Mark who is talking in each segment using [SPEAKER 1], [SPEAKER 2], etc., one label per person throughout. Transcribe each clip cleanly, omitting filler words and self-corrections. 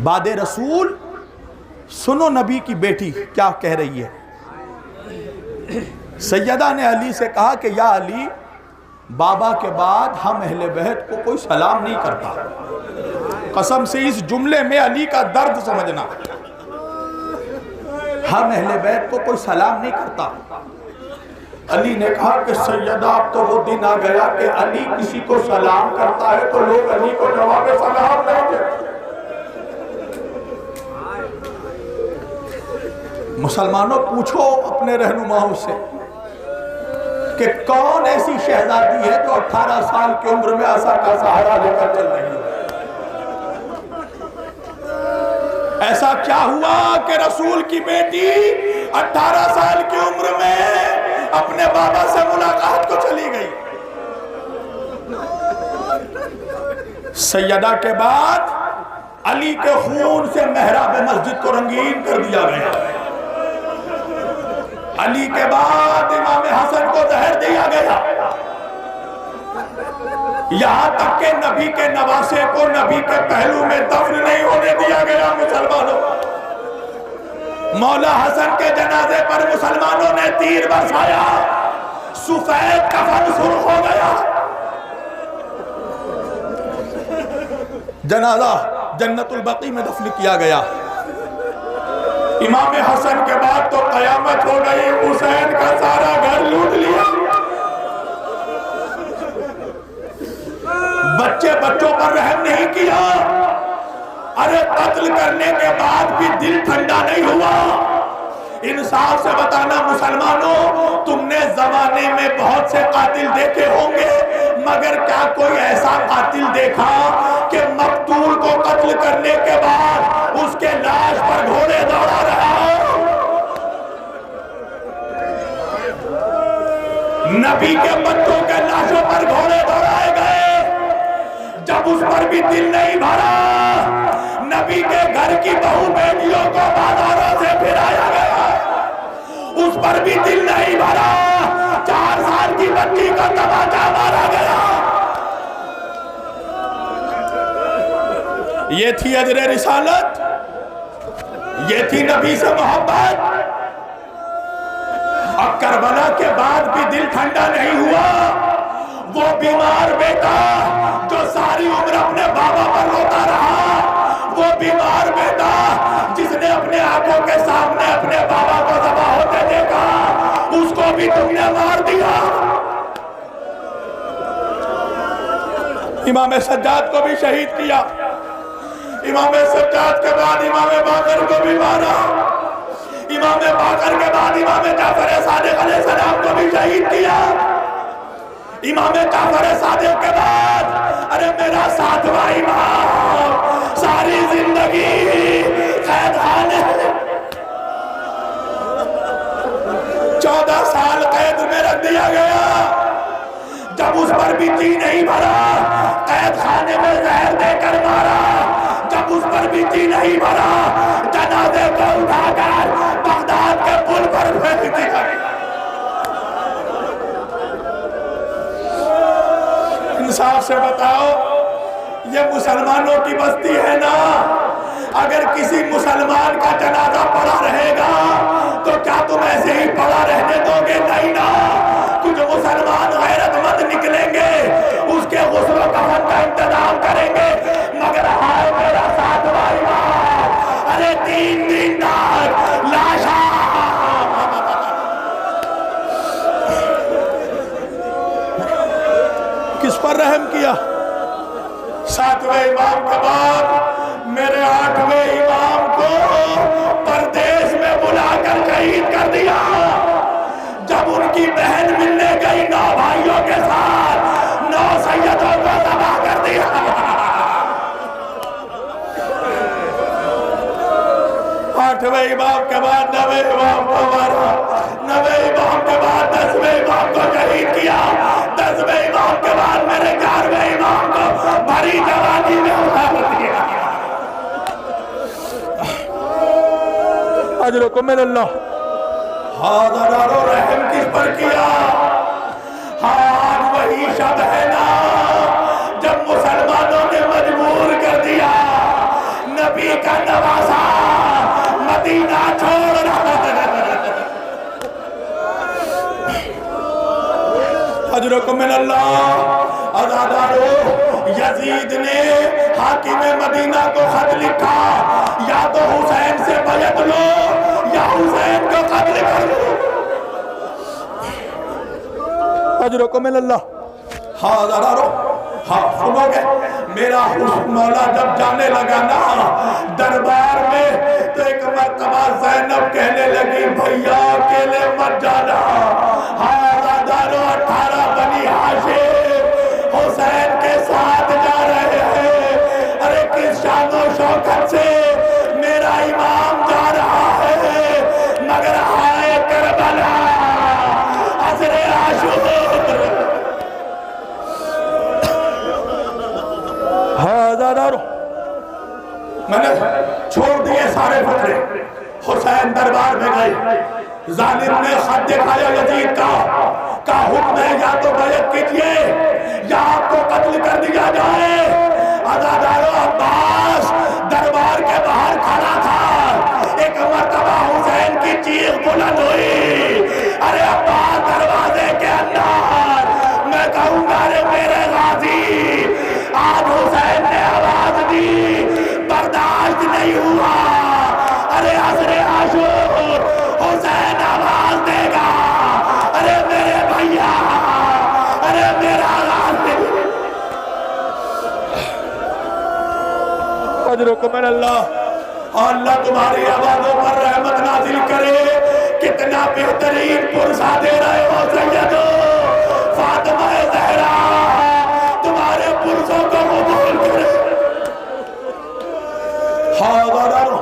[SPEAKER 1] بعد رسول سنو نبی کی بیٹی کیا کہہ رہی ہے۔ سیدہ نے علی سے کہا کہ یا علی، بابا کے بعد ہم اہل بیت کو کوئی سلام نہیں کرتا۔ قسم سے اس جملے میں علی کا درد سمجھنا، ہم اہل بیت کو کوئی سلام نہیں کرتا۔ علی نے کہا کہ سیدہ اب تو وہ دن آ گیا کہ علی کسی کو سلام کرتا ہے تو لوگ علی کو جواب سلام نہیں دیتے۔ مسلمانوں پوچھو اپنے رہنماؤں سے کہ کون ایسی شہزادی ہے جو 18 سال کی عمر میں عصا کا سہارا لے کر چل رہی ہے؟ ایسا کیا ہوا کہ رسول کی بیٹی 18 سال کی عمر میں اپنے بابا سے ملاقات کو چلی گئی؟ سیدہ کے بعد علی کے خون سے محراب مسجد کو رنگین کر دیا گیا۔ علی کے بعد امام حسن کو زہر دیا گیا، یہاں تک کہ نبی کے نواسے کو نبی کے پہلو میں دفن نہیں ہونے دیا گیا۔ مسلمانوں، مولا حسن کے جنازے پر مسلمانوں نے تیر برسایا، سفید کفن سرخ ہو گیا، جنازہ جنت البقیع میں دفن کیا گیا۔ امام حسن کے بعد تو قیامت ہو گئی، حسین کا سارا گھر لوٹ لیا، بچوں پر رحم نہیں کیا۔ ارے قتل کرنے کے بعد بھی دل ٹھنڈا نہیں ہوا۔ انصاف سے بتانا مسلمانوں، تم نے زمانے میں بہت سے قاتل دیکھے ہوں گے، مگر کیا کوئی ایسا قاتل دیکھا کہ مقتول کو قتل کرنے کے بعد اس کے لاش پر گھوڑے دوڑا رہا ہو؟ نبی کے بچوں کے لاشوں پر گھوڑے دوڑائے گئے، جب اس پر بھی دل نہیں بھرا۔ نبی کے گھر کی بہو بیٹیوں کو بازاروں سے پھرایا گیا، اس پر بھی دل نہیں بھرا۔ 4 سال کی بچی کو تماچا مارا گیا۔ یہ تھی اجر رسالت، یہ تھی نبی سے محبت۔ اب کربلا کے بعد بھی دل ٹھنڈا نہیں ہوا۔ وہ بیمار بیٹا جو ساری عمر اپنے بابا پر روتا رہا، وہ بیمار بیٹا جس نے اپنے آنکھوں کے سامنے اپنے بابا کو ذبح ہوتے دیکھا، اس کو بھی تم نے مار دیا۔ امام سجاد کو بھی شہید کیا، امام سجاد کے بعد امام باقر کو بھی مارا، امام باقر کے بعد امام جعفر صادق علیہ السلام کو بھی شہید کیا، امام جعفر صادق کے بعد ارے میرا 7واں امام ساری زندگی قید خانے 14 سال قید میں رکھ دیا گیا۔ جب اس پر بھی جی نہیں بھرا، قید خانے میں زہر دے کر مارا۔ جب اس پر بھی جی نہیں بھرا، جنازے کو اٹھا کر بغداد کے پل پر پھینک دیا۔ انصاف سے بتاؤ، یہ مسلمانوں کی بستی ہے نا؟ اگر کسی مسلمان کا جنازہ پڑا رہے گا تو کیا تم ایسے ہی پڑا رہنے دو گے؟ نہیں نا، کچھ مسلمان غیرت مند نکلیں گے، اس کے غسل و کفن کا انتظام کریں گے۔ مگر ہائے میرا 7واں امام، ارے 3 دن تک لاشا کس پر رحم کیا؟ 7ویں امام کے بعد میرے 8ویں امام کو پردیس میں بلا کر شہید کر دیا۔ جب ان کی بہن ملنے گئی 9 بھائیوں کے ساتھ، 9 سیدوں کو ذبح کر دیا۔ 8ویں امام کے بعد 9ویں امام کو مارا، 9ویں امام کے بعد 10ویں امام کو شہید کیا، 10ویں امام کے بعد میرے 11ویں امام کو بھری جوانی میں اتار دیا۔ اجرکم من اللہ۔ حاضر و رحم کس پر کیا؟ آج وہی شب ہے نا جب مسلمانوں نے مجبور کر دیا نبی کا اجرکم من اللہ۔ عزادارو، یزید نے حاکم مدینہ کو خط لکھا، یا تو حسین سے بیعت لو یا حسین کو قتل کر لو۔ اجرکم من اللہ۔ ہاں عزادارو، ہاں سنو گے، میرا مولا جب جانے لگا نا دربار میں تو ایک مرتبہ زینب کہنے لگی بھیا اکیلے مت جانا، ہاں عزادارو 18 بنی ہاشم حسین کے ساتھ جا رہے ہیں، ارے کس شان و شوکت سے میرا امام جا رہا ہے، مگر آئے کربلا عصر عاشور۔ میں نے چھوڑ دیے سارے فکرے، حسین دربار میں گئے، ظالم نے خط دکھایا یزید کا حکم ہے یا تو بیعت کیجئے یا آپ کو قتل کر دیا جائے۔ عزادارو، عباس دربار کے باہر کھڑا تھا، ایک مرتبہ حسین کی چیخ بلند ہوئی، ارے عباس دروازے کے اندر، میں کہوں گا ارے میرے غازی، آج حسین نے آواز دی، برداشت نہیں ہوا، ارے عصر عاشور حسین آواز دے گا، ارے میرے بھیا، ارے میرا غازی۔ اجرکم من اللہ۔ اللہ تمہاری آوازوں پر رحمت نازل کرے، کتنا بہترین پرسہ دے رہے ہو سیدو، فاطمہ زہرا تمہارے پرسوں کو قبول کرے۔ حاضرانو،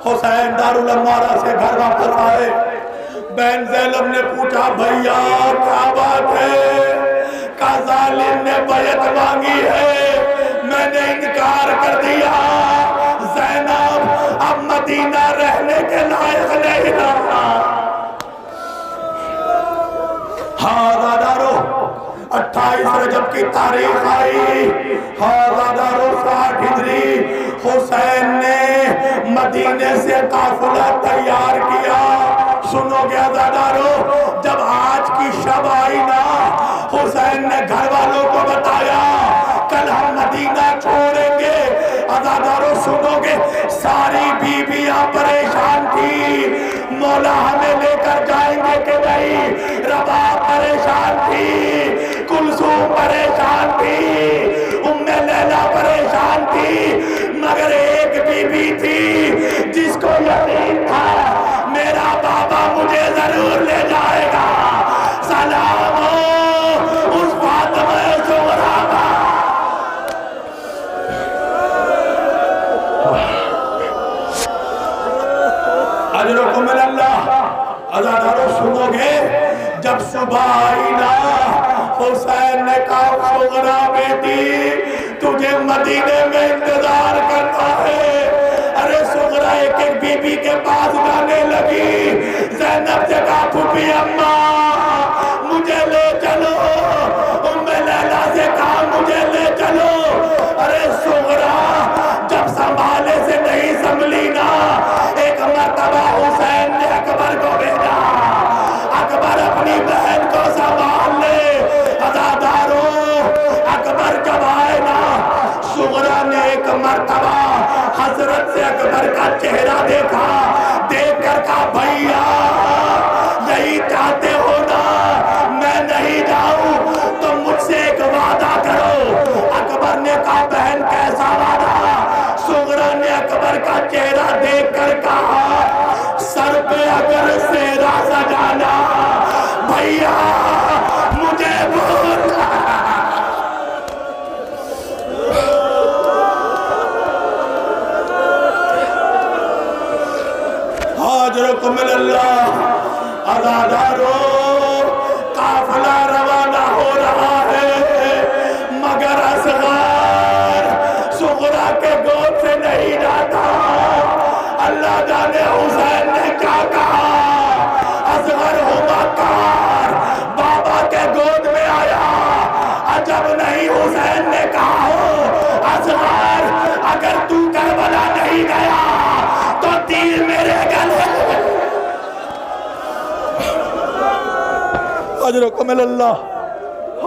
[SPEAKER 1] حسین دارالمارہ سے گھر واپس آئے، بہن زینب نے پوچھا بھیا کیا بات ہے؟ کہا ظالم نے بیعت مانگی ہے، میں نے انکار کر دیا، زینب اب مدینہ رہنے کے لائق نہیں رہا۔ حاضرانو، 28 رجب کی تاریخ آئی، حاضرانو 60 ہجری، حسین نے مدینے سے قافلہ تیار کیا۔ سنو گے عزادارو، جب آج کی شب آئی نا، حسین نے گھر والوں کو بتایا کل ہم مدینہ چھوڑیں گے۔ عزادارو سنو گے، ساری بیویاں پریشان تھی، مولا ہمیں لے کر جائیں گے کہ نہیں، رباب پریشان تھی، کلثوم پریشان تھی، ام لیلہ پریشان تھی، مگر ایک بی بی تھی جس کو یقین تھا میرا بابا مجھے ضرور لے جائے گا۔ سلام ہو اس فاطمہ زہرا کا۔ اجرکم من اللہ۔ عزادارو سنو گے، جب صبح آئی نا، حسین نے کہا زہرا بیٹی تجھے مدینے میں انتظار کرتا ہے۔ ارے زہرا ایک ایک بی بی کے پاس جانے لگی، زینب سے کہا پھوپھی اماں مجھے لے چلو، ام لیلہ سے کہا مجھے لے چلو۔ ارے زہرا جب سنبھالے سے نہیں سنبھلی نا، ایک مرتبہ حسین نے اکبر کو بھیجا، اکبر اپنی بہن کو سنبھال لے۔ عزادارو، اکبر جب آئے نا، زہرا نے ایک مرتبہ حضرت سے اکبر کا چہرہ دیکھا، دیکھ کر کہا بھیا یہی چاہتے ہو نا میں نہیں جاؤں تو مجھ سے ایک وعدہ کرو۔ اکبر نے کہا بہن کیسا وعدہ؟ زہرا نے اکبر کا چہرہ دیکھ کر کہا سر پہ اگر سہرا سجانا بھیا مجھے بھول۔ حاضرکم من اللہ۔ عزادارو، قافلہ روانہ ہو رہا ہے، مگر اصغر زہرا کے گود سے نہیں جاتا۔ اللہ جانے حسین نے کیا کہا، اصغر ہو مکار بابا کے گود میں آیا۔ عجب نہیں، حسین نے کہا ہو اصغر اگر تو کربلا نہیں گیا تو تیر میرے گلے۔ اجرکم من اللہ۔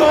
[SPEAKER 1] 2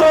[SPEAKER 1] 2